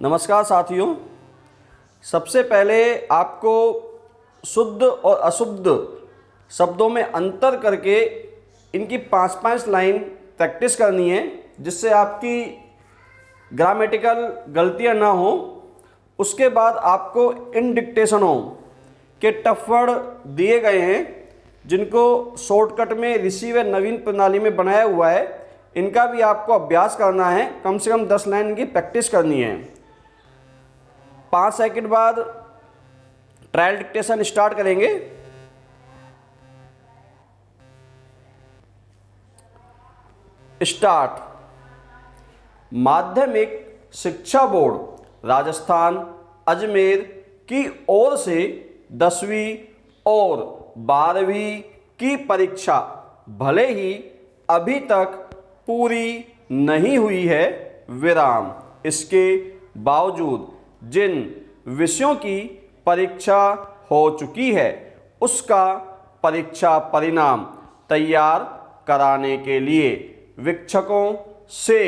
नमस्कार साथियों। सबसे पहले आपको शुद्ध और अशुद्ध शब्दों में अंतर करके इनकी 5-5 लाइन प्रैक्टिस करनी है, जिससे आपकी ग्रामेटिकल गलतियां ना हो। उसके बाद आपको इन डिक्टेशनों के टफ वर्ड दिए गए हैं, जिनको शॉर्टकट में ऋषि व नवीन प्रणाली में बनाया हुआ है। इनका भी आपको अभ्यास करना है, कम से कम 10 लाइन की प्रैक्टिस करनी है। 5 सेकंड बाद ट्रायल डिक्टेशन स्टार्ट करेंगे। स्टार्ट। माध्यमिक शिक्षा बोर्ड राजस्थान अजमेर की ओर से 10वीं और 12वीं की परीक्षा भले ही अभी तक पूरी नहीं हुई है, विराम। इसके बावजूद जिन विषयों की परीक्षा हो चुकी है, उसका परीक्षा परिणाम तैयार कराने के लिए शिक्षकों से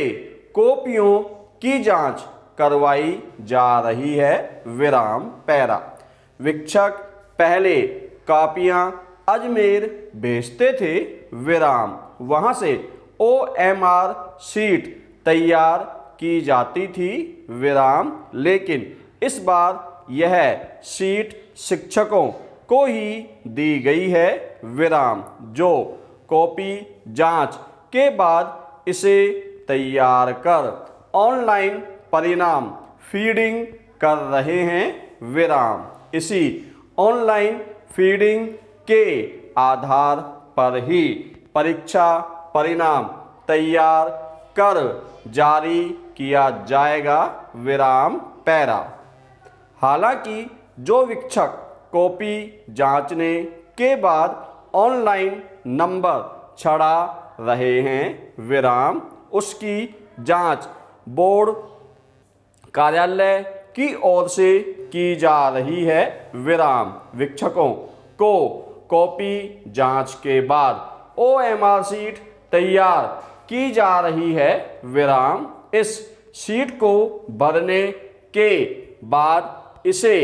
कॉपियों की जांच करवाई जा रही है, विराम पैरा। शिक्षक पहले कॉपियां अजमेर भेजते थे, विराम। वहां से OMR शीट तैयार की जाती थी, विराम। लेकिन इस बार यह शीट शिक्षकों को ही दी गई है, विराम, जो कॉपी जांच के बाद इसे तैयार कर ऑनलाइन परिणाम फीडिंग कर रहे हैं, विराम। इसी ऑनलाइन फीडिंग के आधार पर ही परीक्षा परिणाम तैयार कर जारी किया जाएगा, विराम पैरा। हालांकि जो शिक्षक कॉपी जांचने के बाद ऑनलाइन नंबर छड़ा रहे हैं, विराम, उसकी जांच बोर्ड कार्यालय की ओर से की जा रही है, विराम। शिक्षकों को कॉपी जांच के बाद OMR शीट तैयार की जा रही है, विराम। इस शीट को भरने के बाद इसे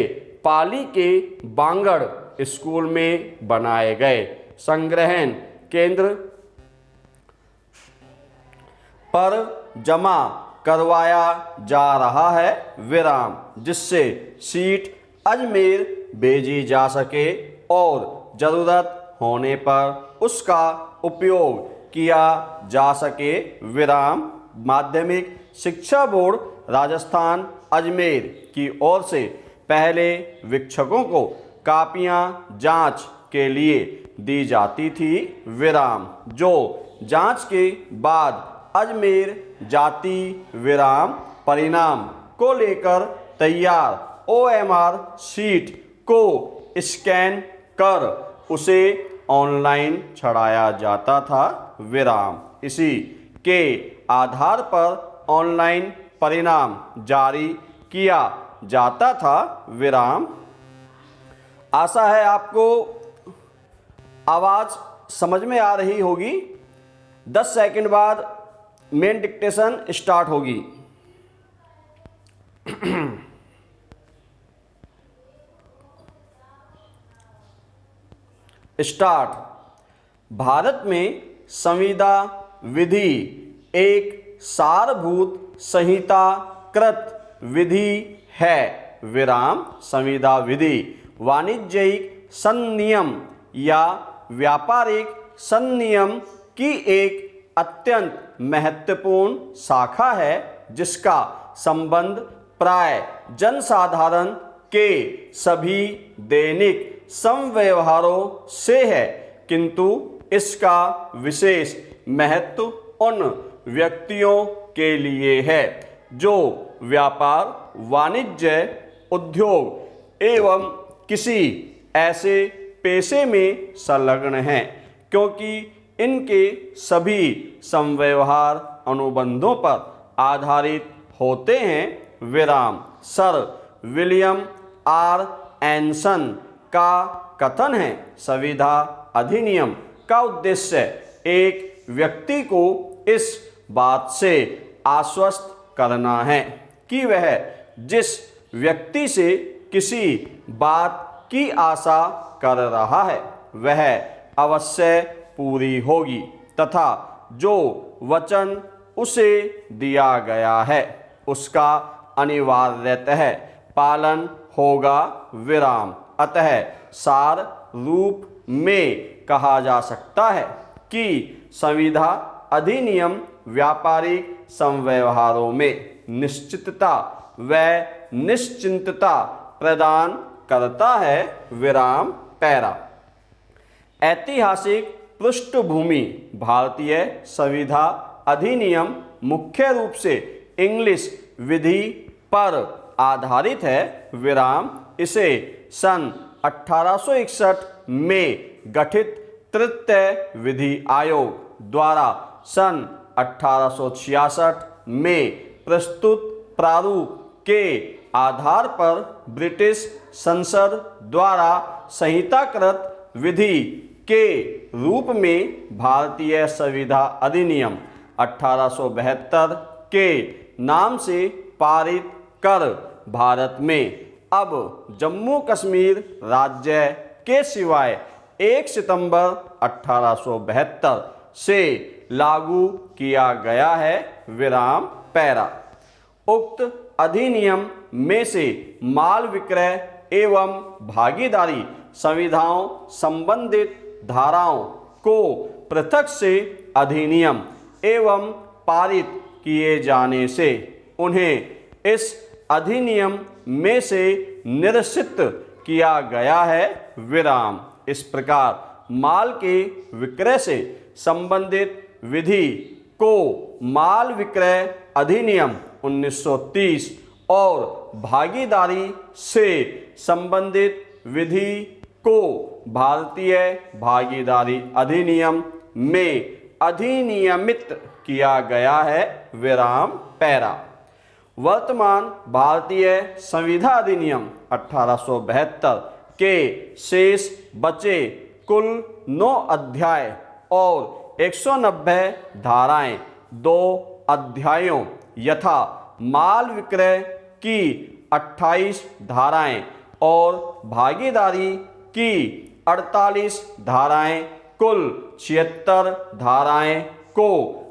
पाली के बांगड़ स्कूल में बनाए गए संग्रहण केंद्र पर जमा करवाया जा रहा है, विराम, जिससे शीट अजमेर भेजी जा सके और ज़रूरत होने पर उसका उपयोग किया जा सके, विराम। माध्यमिक शिक्षा बोर्ड राजस्थान अजमेर की ओर से पहले शिक्षकों को कॉपियां जांच के लिए दी जाती थी, विराम, जो जांच के बाद अजमेर जाती, विराम। परिणाम को लेकर तैयार OMR शीट को स्कैन कर उसे ऑनलाइन छढ़ाया जाता था, विराम। इसी के आधार पर ऑनलाइन परिणाम जारी किया जाता था, विराम। आशा है आपको आवाज़ समझ में आ रही होगी। 10 सेकंड बाद मेन डिक्टेशन स्टार्ट होगी। स्टार्ट। भारत में संविदा विधि एक सारभूत संहिताकृत विधि है, विराम। संविदा विधि वाणिज्यिक संनियम या व्यापारिक संनियम की एक अत्यंत महत्वपूर्ण शाखा है, जिसका संबंध प्राय जनसाधारण के सभी दैनिक समव्यवहारों से है, किंतु इसका विशेष महत्व उन व्यक्तियों के लिए है जो व्यापार, वाणिज्य, उद्योग एवं किसी ऐसे पेशे में संलग्न हैं, क्योंकि इनके सभी समव्यवहार अनुबंधों पर आधारित होते हैं, विराम। Sir William R. एंसन का कथन है, संविदा अधिनियम का उद्देश्य एक व्यक्ति को इस बात से आश्वस्त करना है कि वह जिस व्यक्ति से किसी बात की आशा कर रहा है वह अवश्य पूरी होगी तथा जो वचन उसे दिया गया है उसका अनिवार्यतः पालन होगा विराम। अतः सार रूप में कहा जा सकता है कि संविदा अधिनियम व्यापारिक संव्यवहारों में निश्चितता व निश्चिंतता प्रदान करता है विराम पैरा। ऐतिहासिक पृष्ठभूमि भारतीय संविदा अधिनियम मुख्य रूप से इंग्लिश विधि पर आधारित है विराम। इसे सन 1861 में गठित तृतीय विधि आयोग द्वारा सन 1866 में प्रस्तुत प्रारूप के आधार पर ब्रिटिश संसद द्वारा संहिताकृत विधि के रूप में भारतीय संविदा अधिनियम 1872 के नाम से पारित कर भारत में अब जम्मू कश्मीर राज्य के सिवाय 1 सितंबर 1872 से लागू किया गया है विराम पैरा। उक्त अधिनियम में से माल विक्रय एवं भागीदारी संविधाओं संबंधित धाराओं को पृथक से अधिनियम एवं पारित किए जाने से उन्हें इस अधिनियम में से निरसित किया गया है विराम। इस प्रकार माल के विक्रय से संबंधित विधि को माल विक्रय अधिनियम 1930 और भागीदारी से संबंधित विधि को भारतीय भागीदारी अधिनियम में अधिनियमित किया गया है विराम पैरा। वर्तमान भारतीय संविदा अधिनियम 1872 के शेष बचे कुल 9 अध्याय और 190 धाराएं 2 अध्यायों यथा माल विक्रय की 28 धाराएं और भागीदारी की 48 धाराएं कुल 76 धाराएं को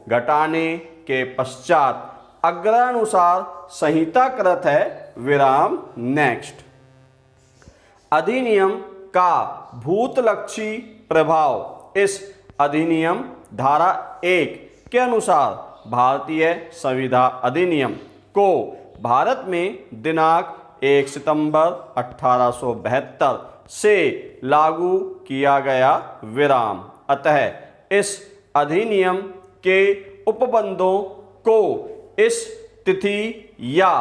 घटाने के पश्चात अग्रानुसार संहिताकृत है विराम। नेक्स्ट, अधिनियम का भूतलक्षी प्रभाव। इस अधिनियम धारा 1 के अनुसार भारतीय संविदा अधिनियम को भारत में दिनांक 1 सितंबर 1872 से लागू किया गया विराम। अतः इस अधिनियम के उपबंधों को इस तिथि या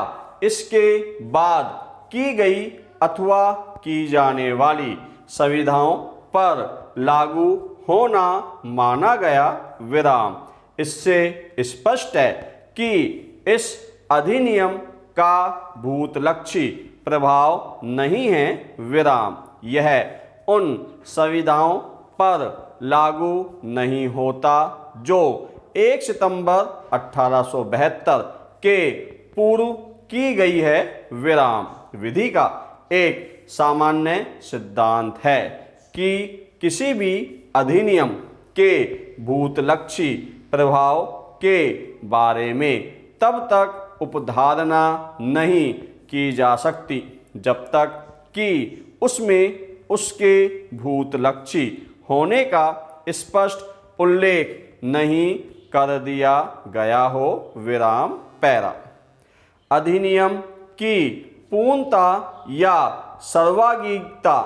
इसके बाद की गई अथवा की जाने वाली संविधाओं पर लागू होना माना गया विराम। इससे स्पष्ट है कि इस अधिनियम का भूतलक्षी प्रभाव नहीं है विराम। यह उन संविधाओं पर लागू नहीं होता जो 1 सितंबर 1872 के पूर्व की गई है विराम। विधि का एक सामान्य सिद्धांत है कि किसी भी अधिनियम के भूतलक्षी प्रभाव के बारे में तब तक उपधारणा नहीं की जा सकती जब तक कि उसमें उसके भूतलक्षी होने का स्पष्ट उल्लेख नहीं कर दिया गया हो विराम पैरा। अधिनियम की पूर्णता या सर्वांगीणता।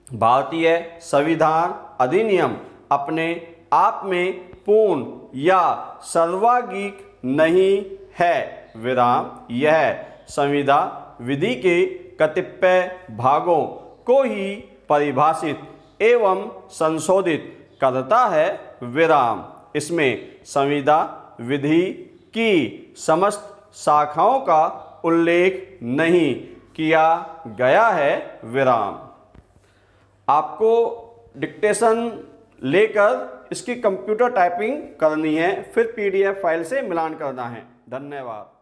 भारतीय संविधान अधिनियम अपने आप में पूर्ण या सर्वांगीण नहीं है विराम। यह संविदा विधि के कतिपय भागों को ही परिभाषित एवं संशोधित करता है विराम। इसमें संविदा विधि की समस्त शाखाओं का उल्लेख नहीं किया गया है विराम। आपको डिक्टेशन लेकर इसकी कंप्यूटर टाइपिंग करनी है, फिर PDF फाइल से मिलान करना है। धन्यवाद।